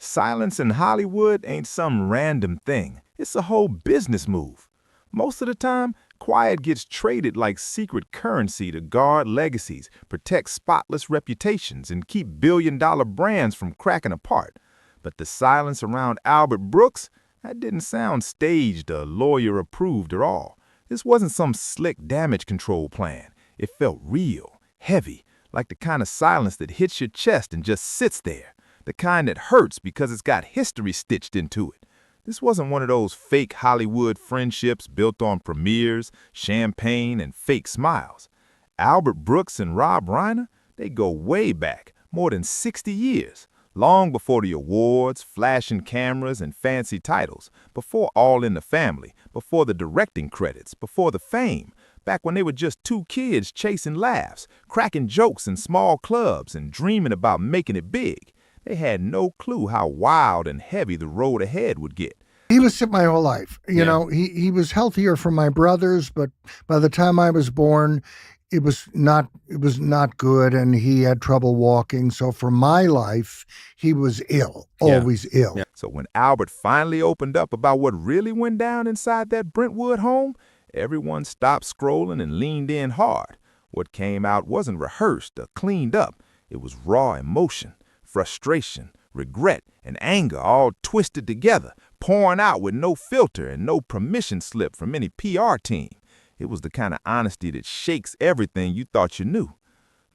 Silence in Hollywood ain't some random thing. It's a whole business move. Most of the time, quiet gets traded like secret currency to guard legacies, protect spotless reputations, and keep billion-dollar brands from cracking apart. But the silence around Albert Brooks, that didn't sound staged or lawyer-approved at all. This wasn't some slick damage control plan. It felt real, heavy, like the kind of silence that hits your chest and just sits there. The kind that hurts because it's got history stitched into it. This wasn't one of those fake Hollywood friendships built on premieres, champagne, and fake smiles. Albert Brooks and Rob Reiner, they go way back, more than 60 years, long before the awards, flashing cameras, and fancy titles, before All in the Family, before the directing credits, before the fame, back when they were just two kids chasing laughs, cracking jokes in small clubs, and dreaming about making it big. They had no clue how wild and heavy the road ahead would get. He was sick my whole life. You know, he was healthier from my brothers, but by the time I was born, it was not good, and he had trouble walking. So for my life, he was ill, always ill. Yeah. So when Albert finally opened up about what really went down inside that Brentwood home, everyone stopped scrolling and leaned in hard. What came out wasn't rehearsed or cleaned up. It was raw emotion. Frustration, regret, and anger all twisted together, pouring out with no filter and no permission slip from any PR team. It was the kind of honesty that shakes everything you thought you knew.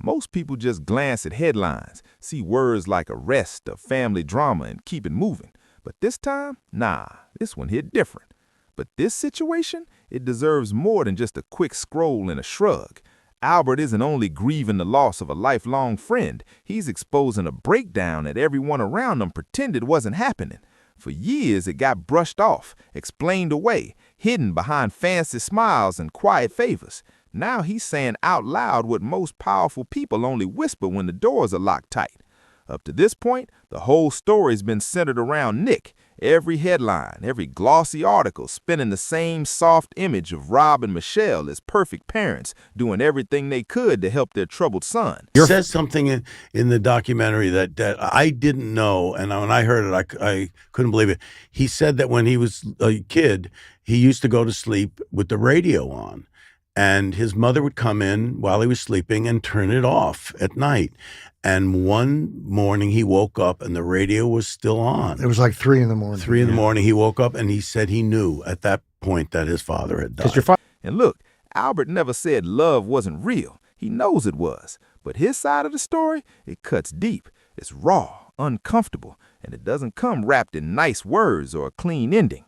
Most people just glance at headlines, see words like arrest or family drama, and keep it moving. But this time, nah, this one hit different. But this situation, it deserves more than just a quick scroll and a shrug. Albert isn't only grieving the loss of a lifelong friend, he's exposing a breakdown that everyone around him pretended wasn't happening. For years, it got brushed off, explained away, hidden behind fancy smiles and quiet favors. Now he's saying out loud what most powerful people only whisper when the doors are locked tight. Up to this point, the whole story's been centered around Nick. Every headline, every glossy article spinning the same soft image of Rob and Michelle as perfect parents, doing everything they could to help their troubled son. He says something in the documentary that I didn't know, and when I heard it, I couldn't believe it. He said that when he was a kid, he used to go to sleep with the radio on. And his mother would come in while he was sleeping and turn it off at night. And one morning he woke up and the radio was still on. It was like 3 a.m. 3 a.m. He woke up and he said he knew at that point that his father had died. And look, Albert never said love wasn't real. He knows it was. But his side of the story, it cuts deep. It's raw, uncomfortable, and it doesn't come wrapped in nice words or a clean ending.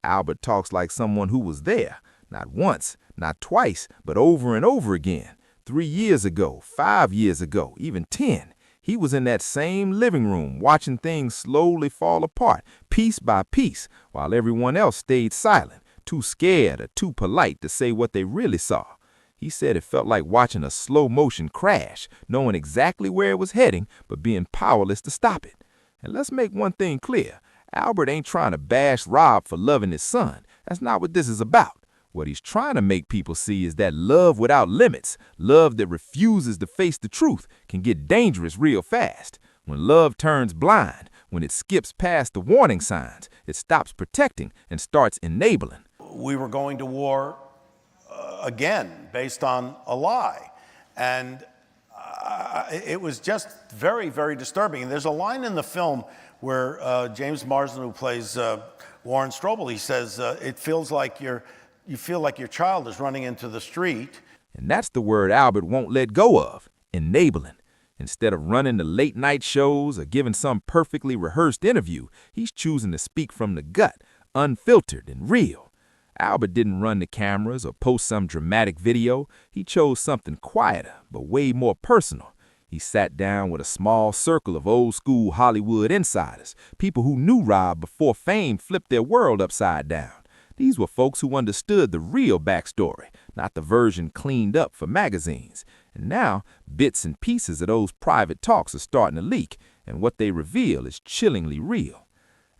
Albert talks like someone who was there, not once, not twice, but over and over again. 3 years ago, 5 years ago, even 10. He was in that same living room watching things slowly fall apart, piece by piece, while everyone else stayed silent, too scared or too polite to say what they really saw. He said it felt like watching a slow-motion crash, knowing exactly where it was heading, but being powerless to stop it. And let's make one thing clear. Albert ain't trying to bash Rob for loving his son. That's not what this is about. What he's trying to make people see is that love without limits, love that refuses to face the truth, can get dangerous real fast. When love turns blind, when it skips past the warning signs, it stops protecting and starts enabling. We were going to war again based on a lie. And it was just very, very disturbing. And there's a line in the film where James Marsden, who plays Warren Strobel, he says, it feels like you feel like your child is running into the street. And that's the word Albert won't let go of, enabling. Instead of running the late-night shows or giving some perfectly rehearsed interview, he's choosing to speak from the gut, unfiltered and real. Albert didn't run the cameras or post some dramatic video. He chose something quieter, but way more personal. He sat down with a small circle of old-school Hollywood insiders, people who knew Rob before fame flipped their world upside down. These were folks who understood the real backstory, not the version cleaned up for magazines. And now, bits and pieces of those private talks are starting to leak, and what they reveal is chillingly real.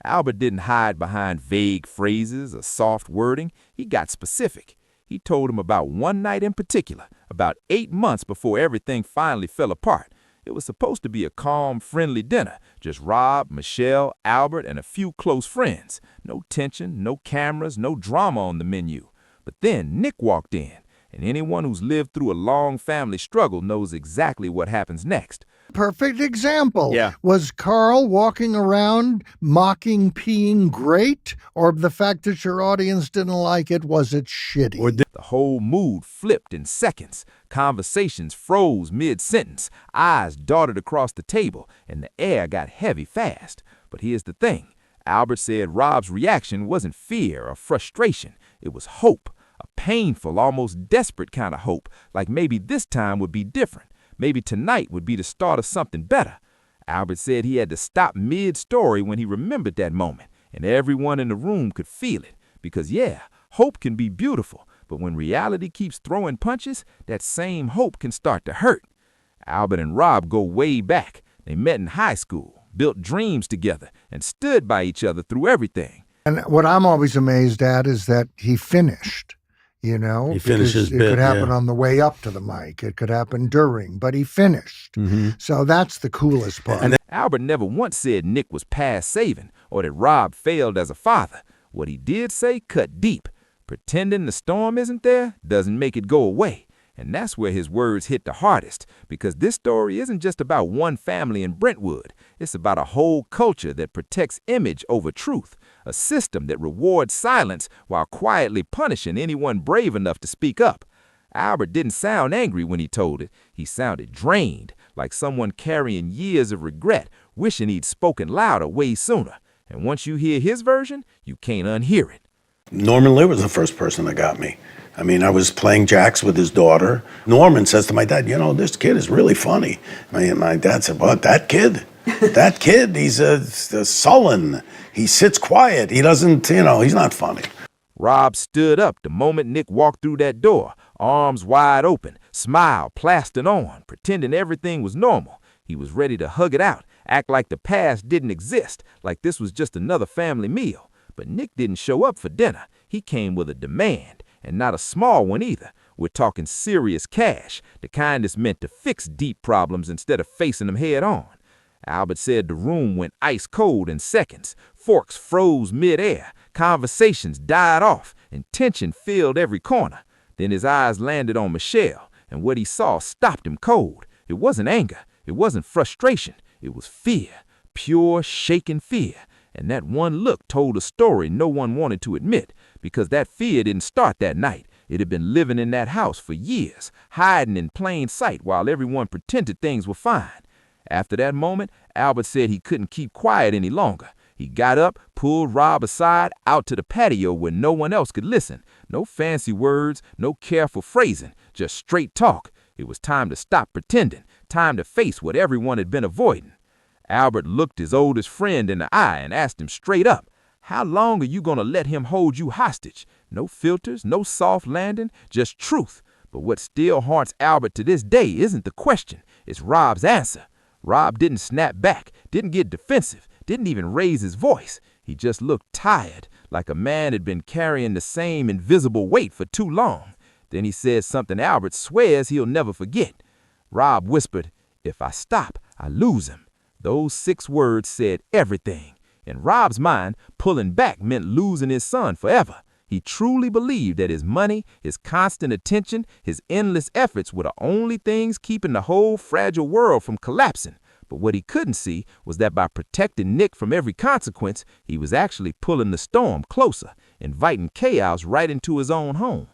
Albert didn't hide behind vague phrases or soft wording. He got specific. He told him about one night in particular, about 8 months before everything finally fell apart. It was supposed to be a calm, friendly dinner, just Rob, Michelle, Albert, and a few close friends. No tension, no cameras, no drama on the menu. But then Nick walked in, and anyone who's lived through a long family struggle knows exactly what happens next. Perfect example. Yeah. Was Carl walking around mocking peeing great? Or the fact that your audience didn't like it, was it shitty? Or The whole mood flipped in seconds. Conversations froze mid-sentence. Eyes darted across the table, and the air got heavy fast. But here's the thing. Albert said Rob's reaction wasn't fear or frustration. It was hope. A painful, almost desperate kind of hope, like maybe this time would be different. Maybe tonight would be the start of something better. Albert said he had to stop mid-story when he remembered that moment, and everyone in the room could feel it. Because, yeah, hope can be beautiful, but when reality keeps throwing punches, that same hope can start to hurt. Albert and Rob go way back. They met in high school, built dreams together, and stood by each other through everything. And what I'm always amazed at is that he finished. You know, He finished his it bit, could happen yeah. on the way up to the mic. It could happen during, but he finished. So that's the coolest part. And Albert never once said Nick was past saving or that Rob failed as a father. What he did say cut deep. Pretending the storm isn't there doesn't make it go away. And that's where his words hit the hardest, because this story isn't just about one family in Brentwood. It's about a whole culture that protects image over truth, a system that rewards silence while quietly punishing anyone brave enough to speak up. Albert didn't sound angry when he told it. He sounded drained, like someone carrying years of regret, wishing he'd spoken louder way sooner. And once you hear his version, you can't unhear it. Norman Lear was the first person that got me. I mean, I was playing jacks with his daughter. Norman says to my dad, you know, this kid is really funny. My dad said, what, that kid? That kid, he's a sullen. He sits quiet. He doesn't, he's not funny. Rob stood up the moment Nick walked through that door, arms wide open, smile plastered on, pretending everything was normal. He was ready to hug it out, act like the past didn't exist, like this was just another family meal. But Nick didn't show up for dinner. He came with a demand, and not a small one either. We're talking serious cash, the kind that's meant to fix deep problems instead of facing them head on. Albert said the room went ice cold in seconds. Forks froze midair. Conversations died off, and tension filled every corner. Then his eyes landed on Michelle, and what he saw stopped him cold. It wasn't anger. It wasn't frustration. It was fear. Pure, shaken fear. And that one look told a story no one wanted to admit, because that fear didn't start that night. It had been living in that house for years, hiding in plain sight while everyone pretended things were fine. After that moment, Albert said he couldn't keep quiet any longer. He got up, pulled Rob aside, out to the patio where no one else could listen. No fancy words, no careful phrasing, just straight talk. It was time to stop pretending, time to face what everyone had been avoiding. Albert looked his oldest friend in the eye and asked him straight up, how long are you going to let him hold you hostage? No filters, no soft landing, just truth. But what still haunts Albert to this day isn't the question, it's Rob's answer. Rob didn't snap back, didn't get defensive, didn't even raise his voice. He just looked tired, like a man had been carrying the same invisible weight for too long. Then he said something Albert swears he'll never forget. Rob whispered, if I stop, I lose him. Those 6 words said everything. In Rob's mind, pulling back meant losing his son forever. He truly believed that his money, his constant attention, his endless efforts were the only things keeping the whole fragile world from collapsing. But what he couldn't see was that by protecting Nick from every consequence, he was actually pulling the storm closer, inviting chaos right into his own home.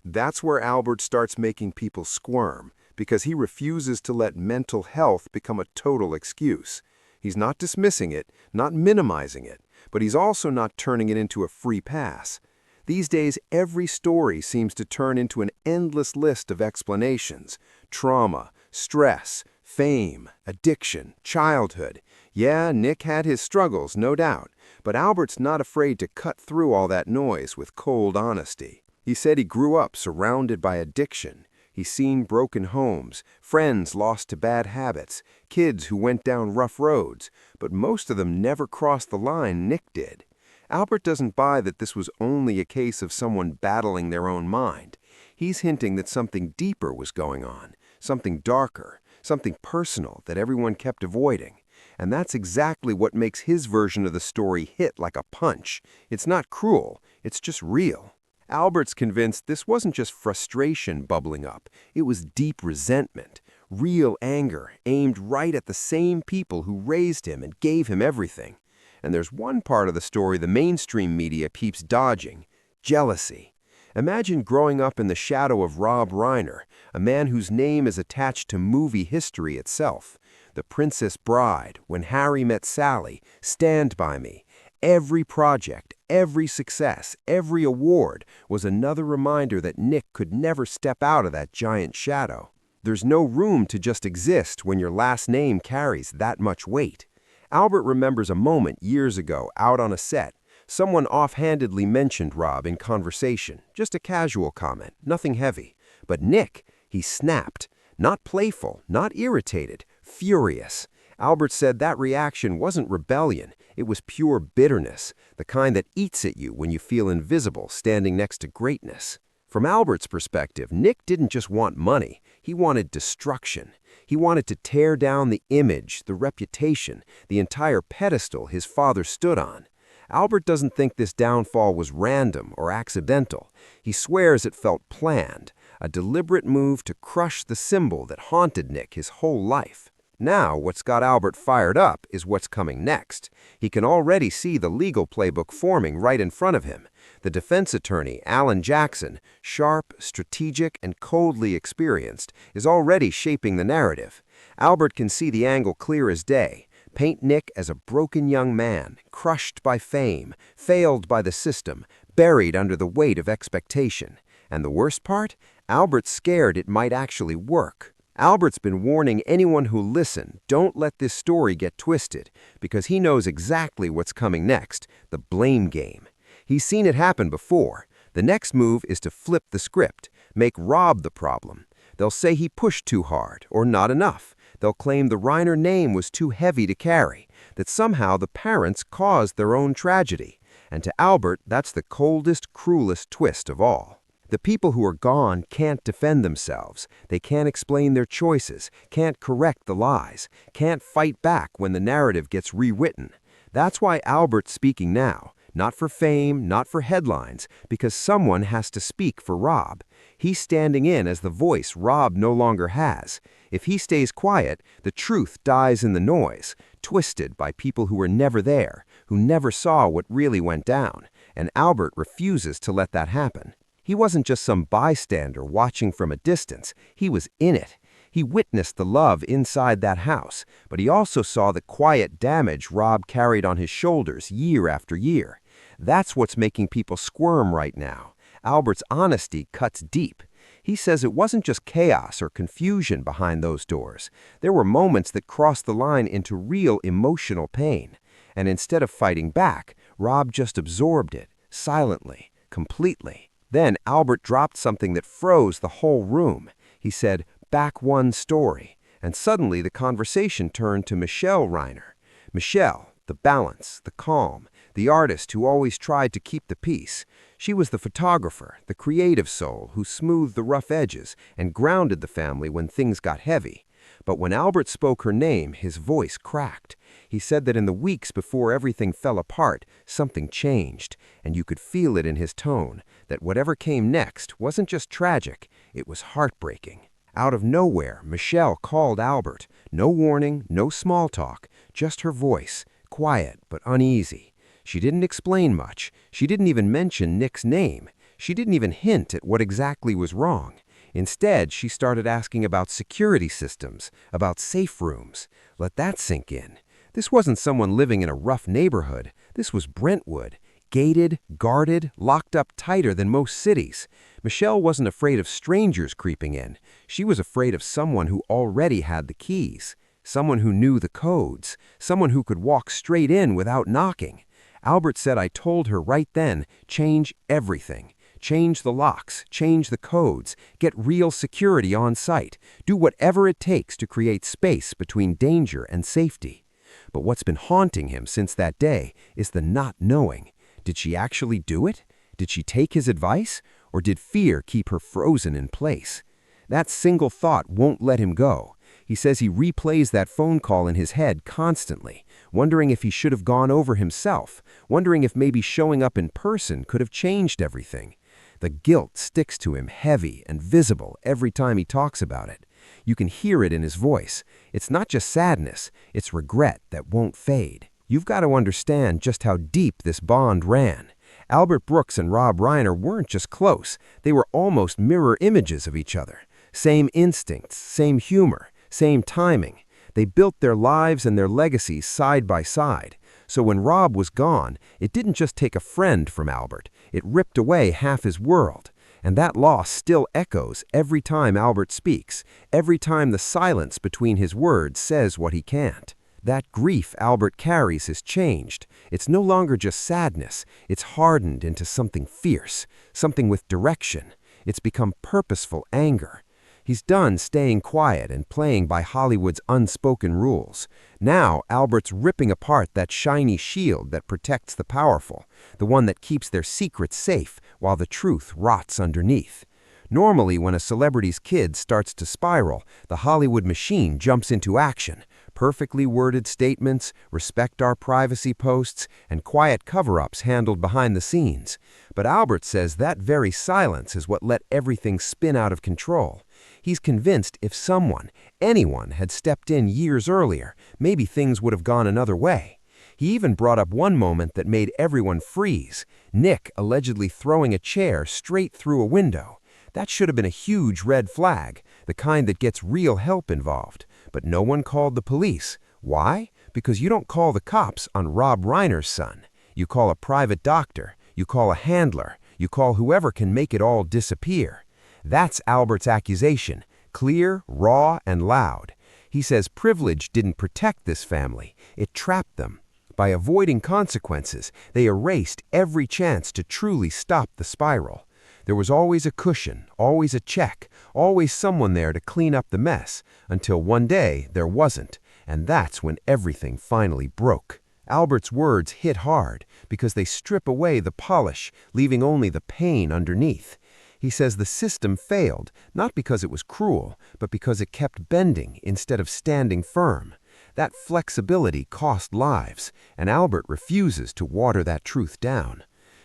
That's where Albert starts making people squirm, because he refuses to let mental health become a total excuse. He's not dismissing it, not minimizing it, but he's also not turning it into a free pass. These days, every story seems to turn into an endless list of explanations. Trauma, stress, fame, addiction, childhood. Yeah, Nick had his struggles, no doubt, but Albert's not afraid to cut through all that noise with cold honesty. He said he grew up surrounded by addiction. He's seen broken homes, friends lost to bad habits, kids who went down rough roads, but most of them never crossed the line Nick did. Albert doesn't buy that this was only a case of someone battling their own mind. He's hinting that something deeper was going on, something darker, something personal that everyone kept avoiding. And that's exactly what makes his version of the story hit like a punch. It's not cruel, it's just real. Albert's convinced this wasn't just frustration bubbling up, it was deep resentment, real anger aimed right at the same people who raised him and gave him everything. And there's one part of the story the mainstream media keeps dodging: jealousy. Imagine growing up in the shadow of Rob Reiner, a man whose name is attached to movie history itself. The Princess Bride, When Harry Met Sally, Stand By Me. Every project, every success, every award was another reminder that Nick could never step out of that giant shadow. There's no room to just exist when your last name carries that much weight. Albert remembers a moment years ago out on a set. Someone offhandedly mentioned Rob in conversation, just a casual comment, nothing heavy. But Nick, he snapped. Not playful, not irritated, furious. Albert said that reaction wasn't rebellion, it was pure bitterness, the kind that eats at you when you feel invisible standing next to greatness. From Albert's perspective, Nick didn't just want money, he wanted destruction. He wanted to tear down the image, the reputation, the entire pedestal his father stood on. Albert doesn't think this downfall was random or accidental. He swears it felt planned, a deliberate move to crush the symbol that haunted Nick his whole life. Now, what's got Albert fired up is what's coming next. He can already see the legal playbook forming right in front of him. The defense attorney, Alan Jackson, sharp, strategic, and coldly experienced, is already shaping the narrative. Albert can see the angle clear as day. Paint Nick as a broken young man, crushed by fame, failed by the system, buried under the weight of expectation. And the worst part? Albert's scared it might actually work. Albert's been warning anyone who listen, don't let this story get twisted, because he knows exactly what's coming next, the blame game. He's seen it happen before. The next move is to flip the script, make Rob the problem. They'll say he pushed too hard, or not enough. They'll claim the Reiner name was too heavy to carry, that somehow the parents caused their own tragedy. And to Albert, that's the coldest, cruelest twist of all. The people who are gone can't defend themselves. They can't explain their choices, can't correct the lies, can't fight back when the narrative gets rewritten. That's why Albert's speaking now. Not for fame, not for headlines, because someone has to speak for Rob. He's standing in as the voice Rob no longer has. If he stays quiet, the truth dies in the noise, twisted by people who were never there, who never saw what really went down. And Albert refuses to let that happen. He wasn't just some bystander watching from a distance. He was in it. He witnessed the love inside that house, but he also saw the quiet damage Rob carried on his shoulders year after year. That's what's making people squirm right now. Albert's honesty cuts deep. He says it wasn't just chaos or confusion behind those doors. There were moments that crossed the line into real emotional pain. And instead of fighting back, Rob just absorbed it, silently, completely. Then Albert dropped something that froze the whole room. He said, "Back one story." And suddenly the conversation turned to Michelle Reiner. Michelle, the balance, the calm, the artist who always tried to keep the peace. She was the photographer, the creative soul who smoothed the rough edges and grounded the family when things got heavy. But when Albert spoke her name, his voice cracked. He said that in the weeks before everything fell apart, something changed, and you could feel it in his tone, that whatever came next wasn't just tragic, it was heartbreaking. Out of nowhere, Michelle called Albert. No warning, no small talk, just her voice, quiet but uneasy. She didn't explain much. She didn't even mention Nick's name. She didn't even hint at what exactly was wrong. Instead, she started asking about security systems, about safe rooms. Let that sink in. This wasn't someone living in a rough neighborhood. This was Brentwood. Gated, guarded, locked up tighter than most cities. Michelle wasn't afraid of strangers creeping in. She was afraid of someone who already had the keys. Someone who knew the codes. Someone who could walk straight in without knocking. Albert said, "I told her right then, change everything. Change the locks, change the codes, get real security on site. Do whatever it takes to create space between danger and safety." But what's been haunting him since that day is the not knowing. Did she actually do it? Did she take his advice? Or did fear keep her frozen in place? That single thought won't let him go. He says he replays that phone call in his head constantly, wondering if he should have gone over himself, wondering if maybe showing up in person could have changed everything. The guilt sticks to him heavy and visible every time he talks about it. You can hear it in his voice. It's not just sadness, it's regret that won't fade. You've got to understand just how deep this bond ran. Albert Brooks and Rob Reiner weren't just close, they were almost mirror images of each other. Same instincts, same humor, same timing. They built their lives and their legacies side by side. So when Rob was gone, it didn't just take a friend from Albert, it ripped away half his world. And that loss still echoes every time Albert speaks, every time the silence between his words says what he can't. That grief Albert carries has changed. It's no longer just sadness, it's hardened into something fierce, something with direction. It's become purposeful anger. He's done staying quiet and playing by Hollywood's unspoken rules. Now, Albert's ripping apart that shiny shield that protects the powerful, the one that keeps their secrets safe while the truth rots underneath. Normally, when a celebrity's kid starts to spiral, the Hollywood machine jumps into action. Perfectly worded statements, respect our privacy posts, and quiet cover-ups handled behind the scenes. But Albert says that very silence is what let everything spin out of control. He's convinced if someone, anyone, had stepped in years earlier, maybe things would have gone another way. He even brought up one moment that made everyone freeze, Nick allegedly throwing a chair straight through a window. That should have been a huge red flag, the kind that gets real help involved. But no one called the police. Why? Because you don't call the cops on Rob Reiner's son. You call a private doctor. You call a handler. You call whoever can make it all disappear. That's Albert's accusation, clear, raw, and loud. He says privilege didn't protect this family. It trapped them. By avoiding consequences, they erased every chance to truly stop the spiral. There was always a cushion, always a check, always someone there to clean up the mess, until one day there wasn't, and that's when everything finally broke. Albert's words hit hard because they strip away the polish, leaving only the pain underneath. He says the system failed, not because it was cruel, but because it kept bending instead of standing firm. That flexibility cost lives, and Albert refuses to water that truth down.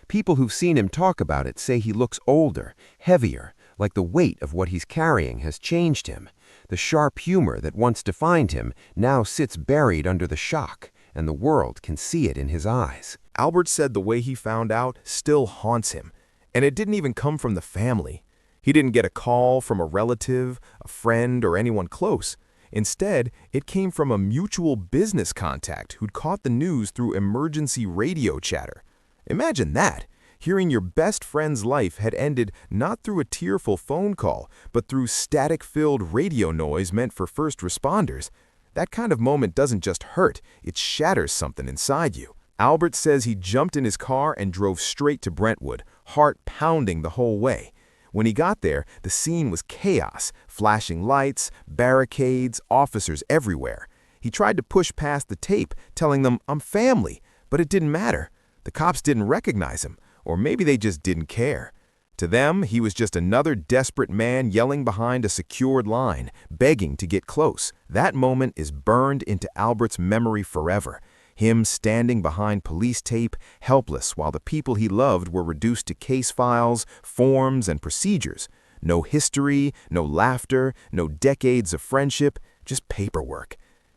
People who've seen him talk about it say he looks older, heavier, like the weight of what he's carrying has changed him. The sharp humor that once defined him now sits buried under the shock, and the world can see it in his eyes. Albert said the way he found out still haunts him, and it didn't even come from the family. He didn't get a call from a relative, a friend, or anyone close. Instead, it came from a mutual business contact who'd caught the news through emergency radio chatter. Imagine that, hearing your best friend's life had ended not through a tearful phone call, but through static-filled radio noise meant for first responders. That kind of moment doesn't just hurt, it shatters something inside you. Albert says he jumped in his car and drove straight to Brentwood, heart pounding the whole way. When he got there, the scene was chaos, flashing lights, barricades, officers everywhere. He tried to push past the tape, telling them, "I'm family," but it didn't matter. The cops didn't recognize him, or maybe they just didn't care. To them, he was just another desperate man yelling behind a secured line, begging to get close. That moment is burned into Albert's memory forever. Him standing behind police tape, helpless while the people he loved were reduced to case files, forms, and procedures. No history, no laughter, no decades of friendship, just paperwork.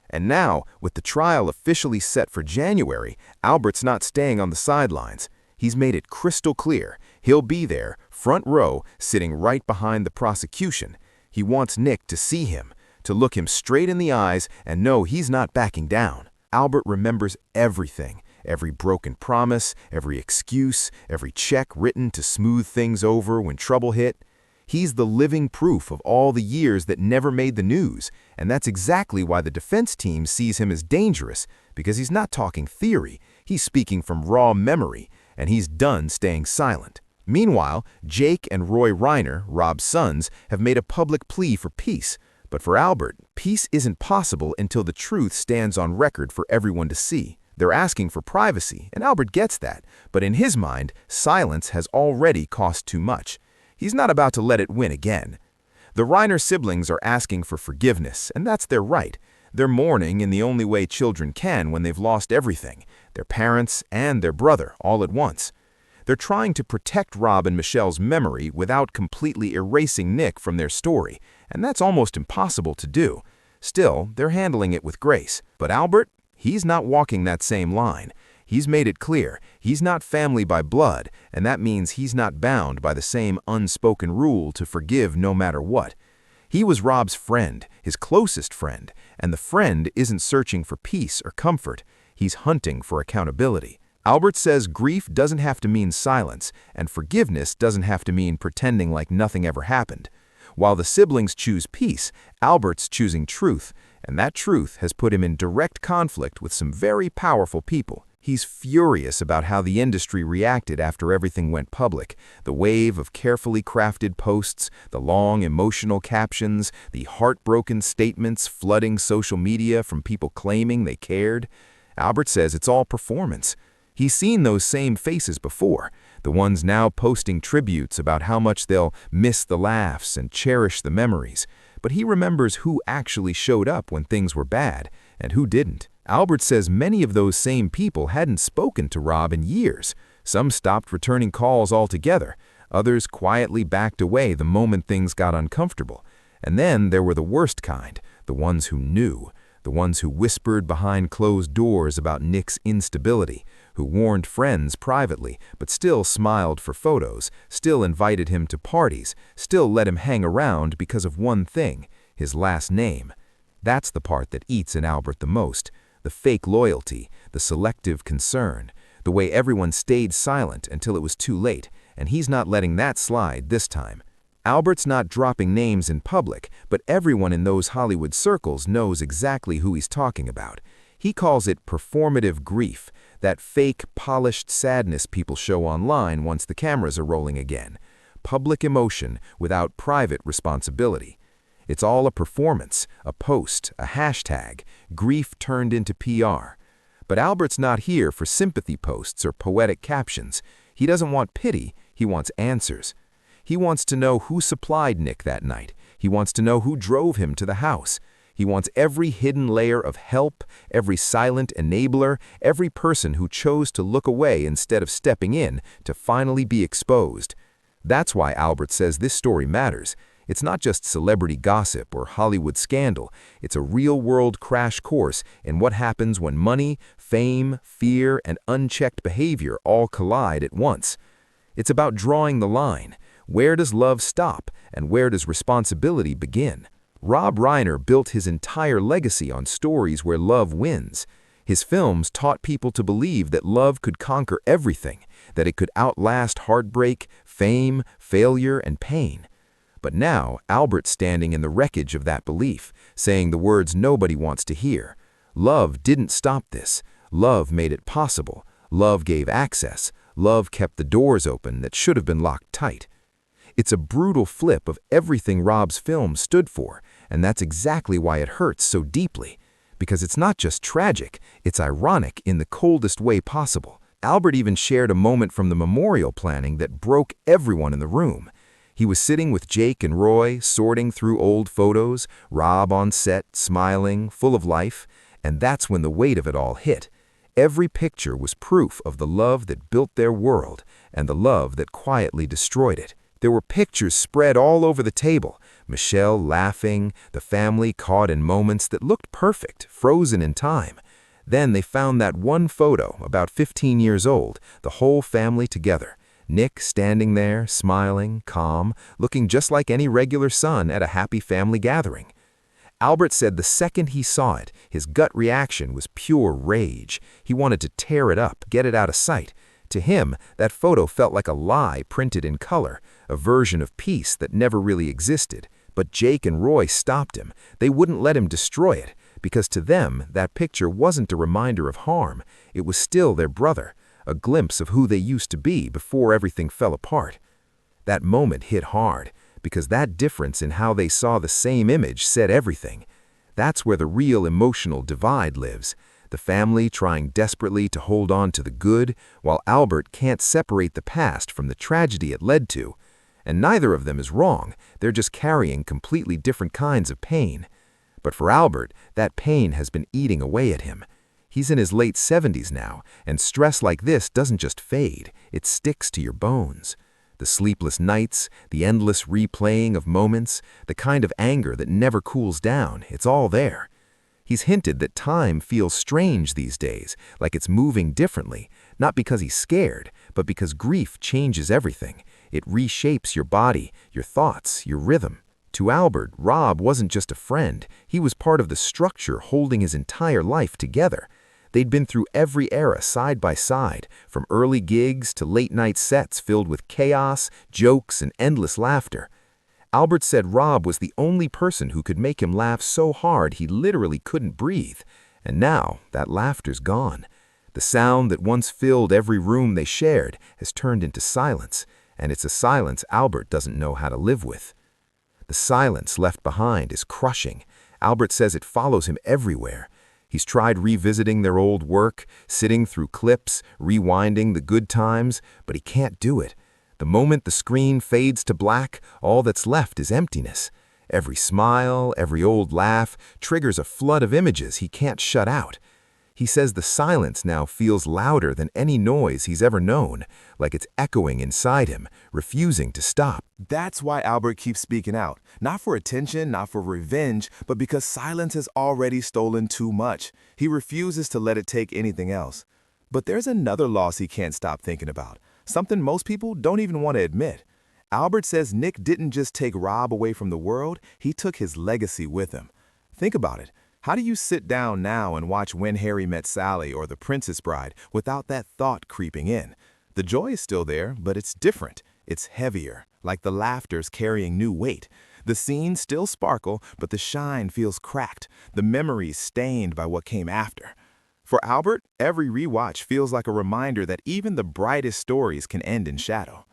And now, with the trial officially set for January, Albert's not staying on the sidelines. He's made it crystal clear. He'll be there, front row, sitting right behind the prosecution. He wants Nick to see him, to look him straight in the eyes and know he's not backing down. Albert remembers everything, every broken promise, every excuse, every check written to smooth things over when trouble hit. He's the living proof of all the years that never made the news, and that's exactly why the defense team sees him as dangerous, because he's not talking theory, he's speaking from raw memory, and he's done staying silent. Meanwhile, Jake and Roy Reiner, Rob's sons, have made a public plea for peace. But for Albert, peace isn't possible until the truth stands on record for everyone to see. They're asking for privacy, and Albert gets that, but in his mind, silence has already cost too much. He's not about to let it win again. The Reiner siblings are asking for forgiveness, and that's their right. They're mourning in the only way children can when they've lost everything, their parents and their brother, all at once. They're trying to protect Rob and Michelle's memory without completely erasing Nick from their story, and that's almost impossible to do. Still, they're handling it with grace. But Albert, he's not walking that same line. He's made it clear he's not family by blood, and that means he's not bound by the same unspoken rule to forgive no matter what. He was Rob's friend, his closest friend, and the friend isn't searching for peace or comfort. He's hunting for accountability. Albert says grief doesn't have to mean silence, and forgiveness doesn't have to mean pretending like nothing ever happened. While the siblings choose peace, Albert's choosing truth, and that truth has put him in direct conflict with some very powerful people. He's furious about how the industry reacted after everything went public. The wave of carefully crafted posts, the long emotional captions, the heartbroken statements flooding social media from people claiming they cared. Albert says it's all performance. He's seen those same faces before, the ones now posting tributes about how much they'll miss the laughs and cherish the memories. But he remembers who actually showed up when things were bad and who didn't. Albert says many of those same people hadn't spoken to Rob in years. Some stopped returning calls altogether. Others quietly backed away the moment things got uncomfortable. And then there were the worst kind, the ones who knew, the ones who whispered behind closed doors about Nick's instability, who warned friends privately, but still smiled for photos, still invited him to parties, still let him hang around because of one thing, his last name. That's the part that eats in Albert the most. The fake loyalty, the selective concern, the way everyone stayed silent until it was too late, and he's not letting that slide this time. Albert's not dropping names in public, but everyone in those Hollywood circles knows exactly who he's talking about. He calls it performative grief, that fake, polished sadness people show online once the cameras are rolling again. Public emotion without private responsibility. It's all a performance, a post, a hashtag, grief turned into PR. But Albert's not here for sympathy posts or poetic captions. He doesn't want pity, he wants answers. He wants to know who supplied Nick that night. He wants to know who drove him to the house. He wants every hidden layer of help, every silent enabler, every person who chose to look away instead of stepping in to finally be exposed. That's why Albert says this story matters. It's not just celebrity gossip or Hollywood scandal. It's a real-world crash course in what happens when money, fame, fear, and unchecked behavior all collide at once. It's about drawing the line. Where does love stop, and where does responsibility begin? Rob Reiner built his entire legacy on stories where love wins. His films taught people to believe that love could conquer everything, that it could outlast heartbreak, fame, failure, and pain. But now, Albert's standing in the wreckage of that belief, saying the words nobody wants to hear. Love didn't stop this. Love made it possible. Love gave access. Love kept the doors open that should have been locked tight. It's a brutal flip of everything Rob's film stood for, and that's exactly why it hurts so deeply. Because it's not just tragic, it's ironic in the coldest way possible. Albert even shared a moment from the memorial planning that broke everyone in the room. He was sitting with Jake and Roy, sorting through old photos, Rob on set, smiling, full of life, and that's when the weight of it all hit. Every picture was proof of the love that built their world and the love that quietly destroyed it. There were pictures spread all over the table, Michelle laughing, the family caught in moments that looked perfect, frozen in time. Then they found that one photo, about 15 years old, the whole family together. Nick standing there, smiling, calm, looking just like any regular son at a happy family gathering. Albert said the second he saw it, his gut reaction was pure rage. He wanted to tear it up, get it out of sight. To him, that photo felt like a lie printed in color, a version of peace that never really existed. But Jake and Roy stopped him. They wouldn't let him destroy it, because to them, that picture wasn't a reminder of harm. It was still their brother. A glimpse of who they used to be before everything fell apart. That moment hit hard, because that difference in how they saw the same image said everything. That's where the real emotional divide lives. The family trying desperately to hold on to the good, while Albert can't separate the past from the tragedy it led to. And neither of them is wrong, they're just carrying completely different kinds of pain. But for Albert, that pain has been eating away at him. He's in his late 70s now, and stress like this doesn't just fade, it sticks to your bones. The sleepless nights, the endless replaying of moments, the kind of anger that never cools down, it's all there. He's hinted that time feels strange these days, like it's moving differently, not because he's scared, but because grief changes everything. It reshapes your body, your thoughts, your rhythm. To Albert, Rob wasn't just a friend, he was part of the structure holding his entire life together. They'd been through every era side by side, from early gigs to late-night sets filled with chaos, jokes, and endless laughter. Albert said Rob was the only person who could make him laugh so hard he literally couldn't breathe. And now, that laughter's gone. The sound that once filled every room they shared has turned into silence, and it's a silence Albert doesn't know how to live with. The silence left behind is crushing. Albert says it follows him everywhere. He's tried revisiting their old work, sitting through clips, rewinding the good times, but he can't do it. The moment the screen fades to black, all that's left is emptiness. Every smile, every old laugh triggers a flood of images he can't shut out. He says the silence now feels louder than any noise he's ever known, like it's echoing inside him, refusing to stop. That's why Albert keeps speaking out, not for attention, not for revenge, but because silence has already stolen too much. He refuses to let it take anything else. But there's another loss he can't stop thinking about, something most people don't even want to admit. Albert says Nick didn't just take Rob away from the world, he took his legacy with him. Think about it. How do you sit down now and watch When Harry Met Sally or The Princess Bride without that thought creeping in? The joy is still there, but it's different. It's heavier, like the laughter's carrying new weight. The scenes still sparkle, but the shine feels cracked, the memories stained by what came after. For Albert, every rewatch feels like a reminder that even the brightest stories can end in shadow.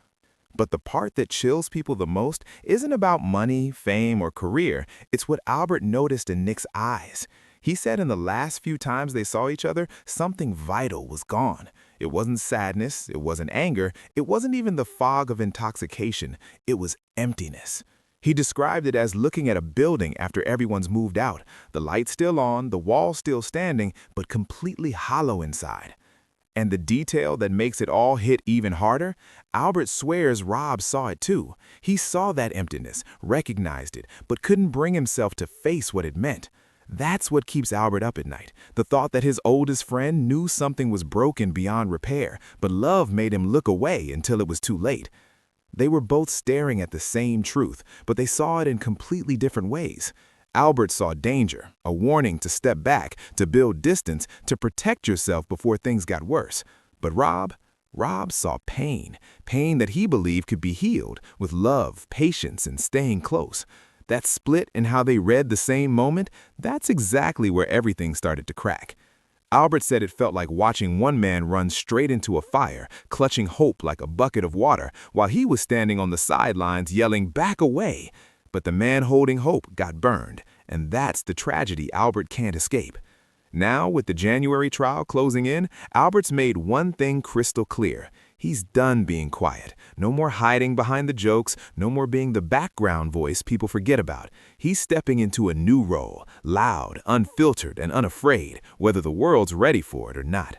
But the part that chills people the most isn't about money, fame, or career. It's what Albert noticed in Nick's eyes. He said in the last few times they saw each other, something vital was gone. It wasn't sadness, it wasn't anger, it wasn't even the fog of intoxication. It was emptiness. He described it as looking at a building after everyone's moved out. The lights still on, the walls still standing, but completely hollow inside. And the detail that makes it all hit even harder? Albert swears Rob saw it too. He saw that emptiness, recognized it, but couldn't bring himself to face what it meant. That's what keeps Albert up at night, the thought that his oldest friend knew something was broken beyond repair, but love made him look away until it was too late. They were both staring at the same truth, but they saw it in completely different ways. Albert saw danger, a warning to step back, to build distance, to protect yourself before things got worse. But Rob saw pain, pain that he believed could be healed with love, patience, and staying close. That split in how they read the same moment, that's exactly where everything started to crack. Albert said it felt like watching one man run straight into a fire, clutching hope like a bucket of water, while he was standing on the sidelines yelling, "Back away!" But the man holding hope got burned, and that's the tragedy Albert can't escape. Now, with the January trial closing in, Albert's made one thing crystal clear. He's done being quiet. No more hiding behind the jokes, no more being the background voice people forget about. He's stepping into a new role, loud, unfiltered, and unafraid, whether the world's ready for it or not.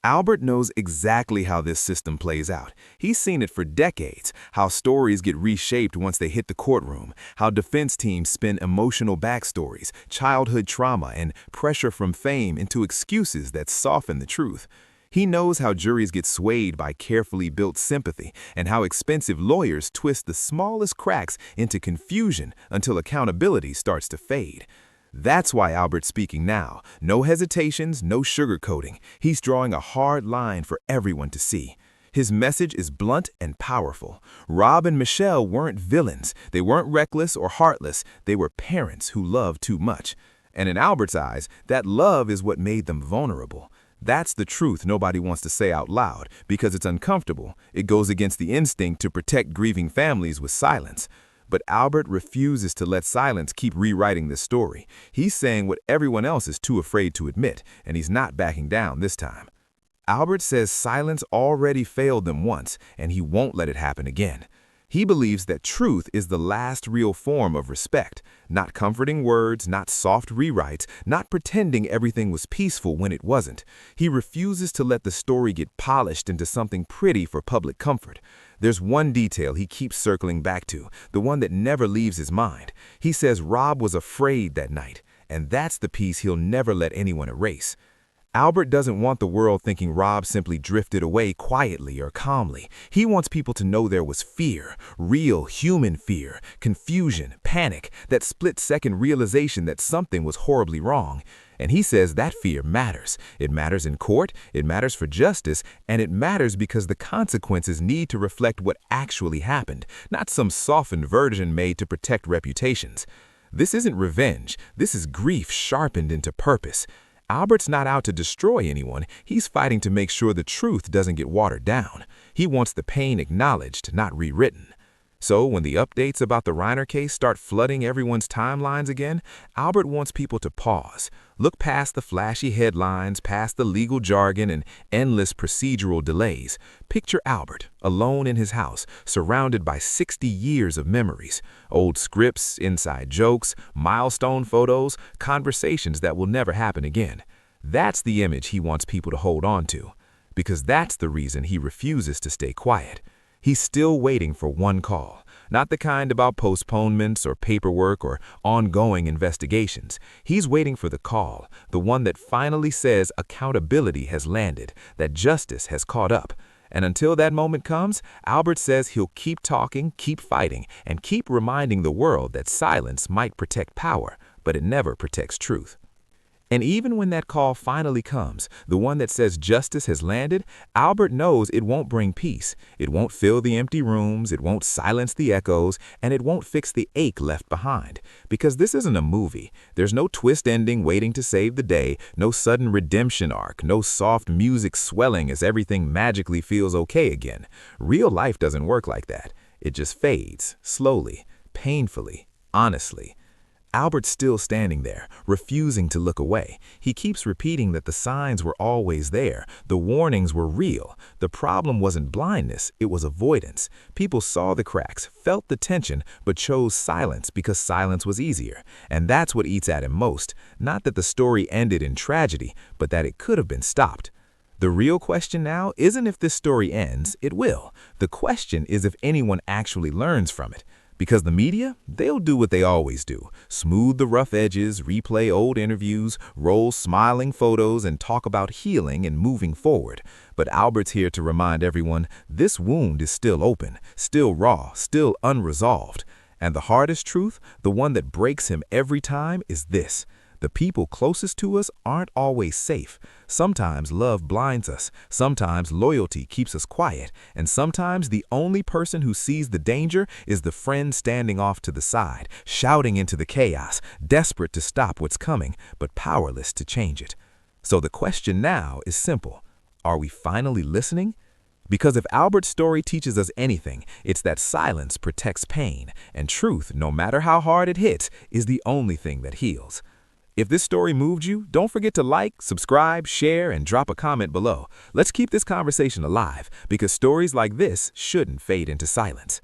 Albert knows exactly how this system plays out. He's seen it for decades, how stories get reshaped once they hit the courtroom, how defense teams spin emotional backstories, childhood trauma, and pressure from fame into excuses that soften the truth. He knows how juries get swayed by carefully built sympathy and how expensive lawyers twist the smallest cracks into confusion until accountability starts to fade. That's why Albert's speaking now. No hesitations, no sugarcoating. He's drawing a hard line for everyone to see. His message is blunt and powerful. Rob and Michelle weren't villains. They weren't reckless or heartless. They were parents who loved too much. And in Albert's eyes, that love is what made them vulnerable. That's the truth nobody wants to say out loud because it's uncomfortable. It goes against the instinct to protect grieving families with silence. But Albert refuses to let silence keep rewriting this story. He's saying what everyone else is too afraid to admit, and he's not backing down this time. Albert says silence already failed them once, and he won't let it happen again. He believes that truth is the last real form of respect, not comforting words, not soft rewrites, not pretending everything was peaceful when it wasn't. He refuses to let the story get polished into something pretty for public comfort. There's one detail he keeps circling back to, the one that never leaves his mind. He says Rob was afraid that night, and that's the piece he'll never let anyone erase. Albert doesn't want the world thinking Rob simply drifted away quietly or calmly. He wants people to know there was fear, real human fear, confusion, panic, that split-second realization that something was horribly wrong. And he says that fear matters. It matters in court, it matters for justice, and it matters because the consequences need to reflect what actually happened, not some softened version made to protect reputations. This isn't revenge. This is grief sharpened into purpose. Albert's not out to destroy anyone. He's fighting to make sure the truth doesn't get watered down. He wants the pain acknowledged, not rewritten. So when the updates about the Reiner case start flooding everyone's timelines again, Albert wants people to pause, look past the flashy headlines, past the legal jargon and endless procedural delays. Picture Albert, alone in his house, surrounded by 60 years of memories, old scripts, inside jokes, milestone photos, conversations that will never happen again. That's the image he wants people to hold on to, because that's the reason he refuses to stay quiet. He's still waiting for one call, not the kind about postponements or paperwork or ongoing investigations. He's waiting for the call, the one that finally says accountability has landed, that justice has caught up. And until that moment comes, Albert says he'll keep talking, keep fighting, and keep reminding the world that silence might protect power, but it never protects truth. And even when that call finally comes, the one that says justice has landed, Albert knows it won't bring peace. It won't fill the empty rooms, it won't silence the echoes, and it won't fix the ache left behind. Because this isn't a movie. There's no twist ending waiting to save the day, no sudden redemption arc, no soft music swelling as everything magically feels okay again. Real life doesn't work like that. It just fades, slowly, painfully, honestly. Albert's still standing there, refusing to look away. He keeps repeating that the signs were always there. The warnings were real. The problem wasn't blindness, it was avoidance. People saw the cracks, felt the tension, but chose silence because silence was easier. And that's what eats at him most. Not that the story ended in tragedy, but that it could have been stopped. The real question now isn't if this story ends, it will. The question is if anyone actually learns from it. Because the media, they'll do what they always do. Smooth the rough edges, replay old interviews, roll smiling photos, and talk about healing and moving forward. But Albert's here to remind everyone this wound is still open, still raw, still unresolved. And the hardest truth, the one that breaks him every time, is this. The people closest to us aren't always safe. Sometimes love blinds us, sometimes loyalty keeps us quiet, and sometimes the only person who sees the danger is the friend standing off to the side, shouting into the chaos, desperate to stop what's coming, but powerless to change it. So the question now is simple. Are we finally listening? Because if Albert's story teaches us anything, it's that silence protects pain, and truth, no matter how hard it hits, is the only thing that heals. If this story moved you, don't forget to like, subscribe, share, and drop a comment below. Let's keep this conversation alive, because stories like this shouldn't fade into silence.